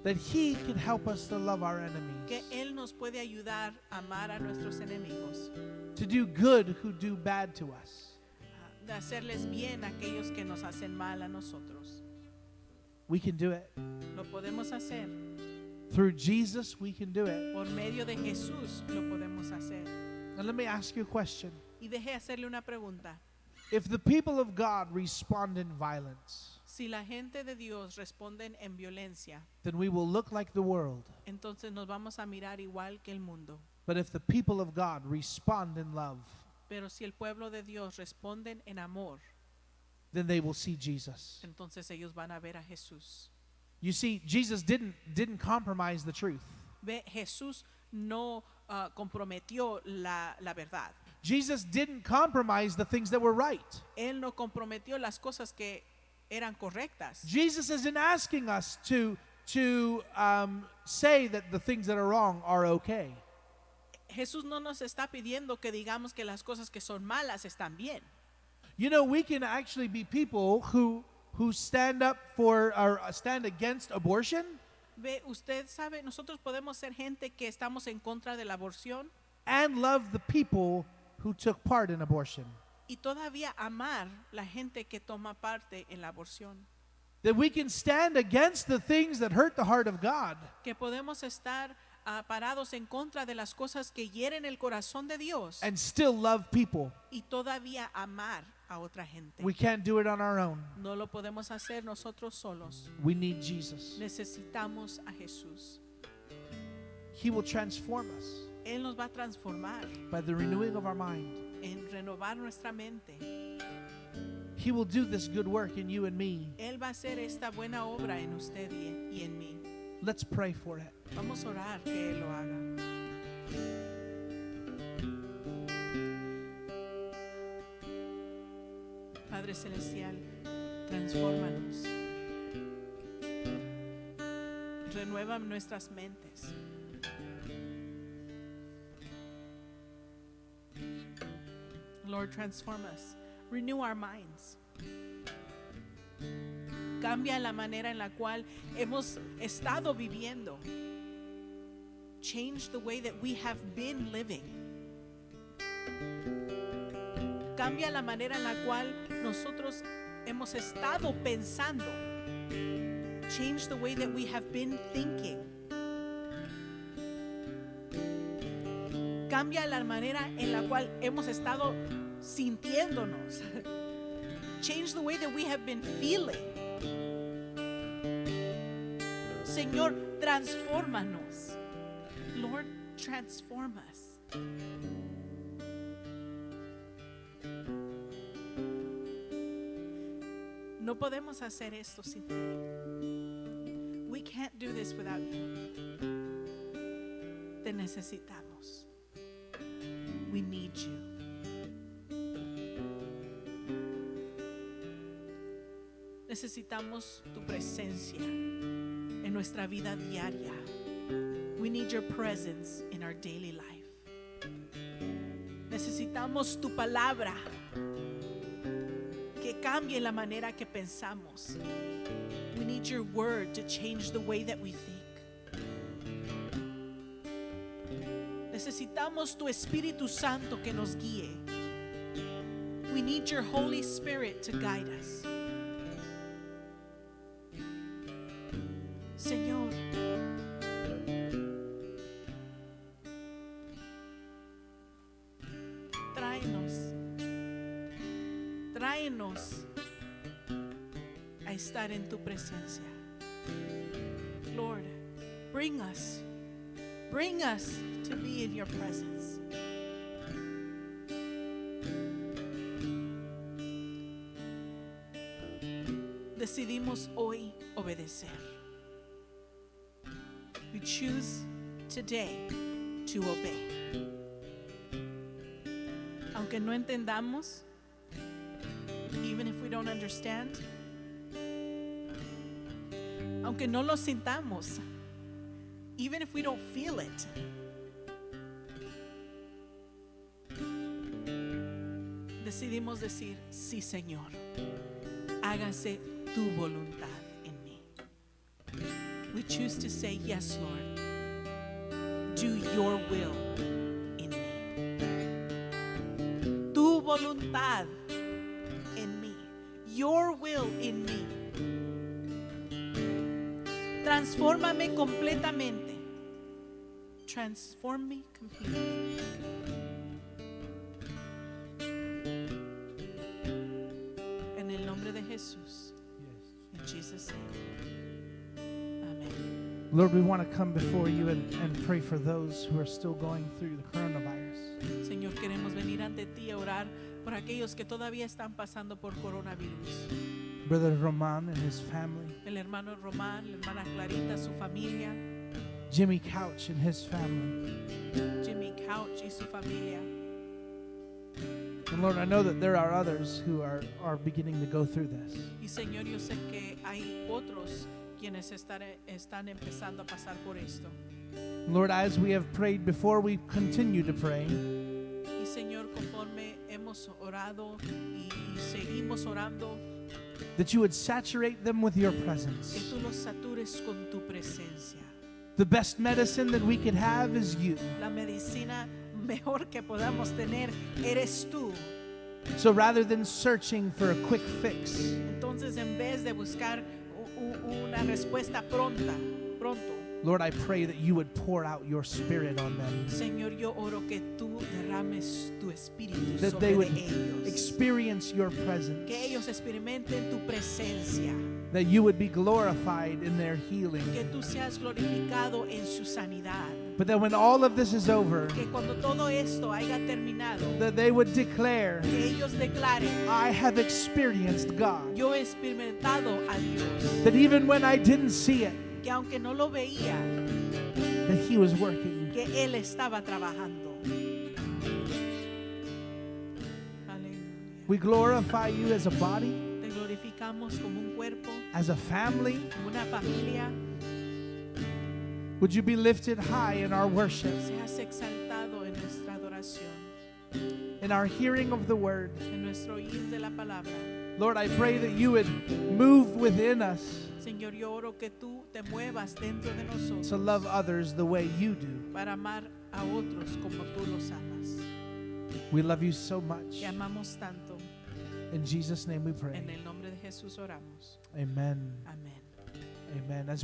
That He can help us to love our Que enemies. Él nos puede ayudar a amar a nuestros enemigos. To do good who do bad to us. De hacerles bien a aquellos que nos hacen mal a nosotros. We can do it. Lo podemos hacer. Through Jesus, we can do it. Por medio de Jesús lo podemos hacer. And let me ask you a question. Y deje hacerle una pregunta. If the people of God respond in violence, Si la gente de Dios responden en violencia, then we will look like the world. entonces nos vamos a mirar igual que el mundo. But if the people of God respond in love, Pero si el pueblo de Dios responden en amor, then they will see Jesus. entonces ellos van a ver a Jesús. You see, Jesus didn't compromise the truth. Ve, Jesús no comprometió la verdad. Jesus didn't compromise the things that were right. Él no comprometió las cosas que eran correctas. Jesus isn't asking us to say that the things that are wrong are okay. Jesús no nos está pidiendo que digamos que las cosas que son malas están bien. You know, we can actually be people who stand up for or stand against abortion Ve, usted sabe, nosotros podemos ser gente que estamos en contra de la aborción and love the people who took part in abortion. y todavía amar la gente que toma parte en la aborción. That we can stand against the things that hurt the heart of God Que podemos estar parados en contra de las cosas que hieren el corazón de Dios and still love people. y todavía amar a otra gente. We can't do it on our own. No lo podemos hacer nosotros solos. We need Jesus. Necesitamos a Jesús. He will transform us Él nos va a transformar by the renewing of our mind. en renovar nuestra mente. He will do this good work in you and me. Él va a hacer esta buena obra en usted y en mí. Let's pray for it. Vamos a orar que Él lo haga. Padre Celestial, transfórmanos. Renueva nuestras mentes. Lord, transform us. Renew our minds. Cambia la manera en la cual hemos estado viviendo. Change the way that we have been living. Cambia la manera en la cual nosotros hemos estado pensando. Change the way that we have been thinking. Cambia la manera en la cual hemos estado sintiéndonos. Change the way that we have been feeling. Señor, transfórmanos. Lord, transform us. No podemos hacer esto sin ti. We can't do this without you. Te necesitamos. We need you. Necesitamos tu presencia en nuestra vida diaria. We need your presence in our daily life. Necesitamos tu palabra que cambie la manera que pensamos. We need your word to change the way that we think. Necesitamos tu Espíritu Santo que nos guíe. We need your Holy Spirit to guide us. Señor, tráenos a estar en tu presencia. Lord, bring us to be in your presence. Decidimos hoy obedecer. We choose today to obey. Aunque no entendamos, even if we don't understand, aunque no lo sintamos, even if we don't feel it, decidimos decir, sí, Señor, hágase tu voluntad en mí. We choose to say, yes, Lord, do your will in me. Tu voluntad en mí. Your will in me. Transfórmame completamente. Transform me completely. En el nombre de Jesús. In Jesus' name. Amen. Lord, we want to come before you and pray for those who are still going through the coronavirus. Señor, queremos venir ante ti a orar por aquellos que todavía están pasando por coronavirus. Brother Roman and his family. El hermano Román, la hermana Clarita, su familia. Jimmy Couch and his family. Jimmy Couch y su familia. And Lord, I know that there are others who are beginning to go through this. Y Señor, yo sé que hay otros quienes están empezando a pasar por esto. Lord, as we have prayed before, we continue to pray. Y Señor, conforme hemos orado y seguimos orando, That you would saturate them with your que presence. tú los satures con tu presencia. The best medicine that we could have is you. La medicina mejor que podamos tener eres tú. So rather than searching for a quick fix, Entonces, en vez de buscar una respuesta pronto, Lord, I pray that you would pour out your spirit on them. Señor, yo oro que tú derrames tu espíritu That they sobre would ellos. experience your presence. Que ellos experimenten tu presencia. That you would be glorified in their healing. Que tú seas glorificado en su sanidad. But that when all of this is over, Que cuando todo esto haya terminado, that they would declare, que ellos declaren, I have experienced God. yo he experimentado a Dios. That even when I didn't see it, Que aunque no lo veía, that He was working. que Él estaba trabajando. Aleluya. We glorify you as a body, Te glorificamos como un cuerpo, as a family. como una familia. Would you be lifted high in our worship, Seas exaltado en nuestra adoración, in our hearing of the word? en nuestro oír de la palabra. Lord, I pray that you would move within us Señor, yo oro que tú te muevas dentro de nosotros to love others the way you do. para amar a otros como tú los amas. We love you so much. Te amamos tanto. In Jesus' name we pray. En el nombre de Jesús oramos. Amen. Amén. Amen. As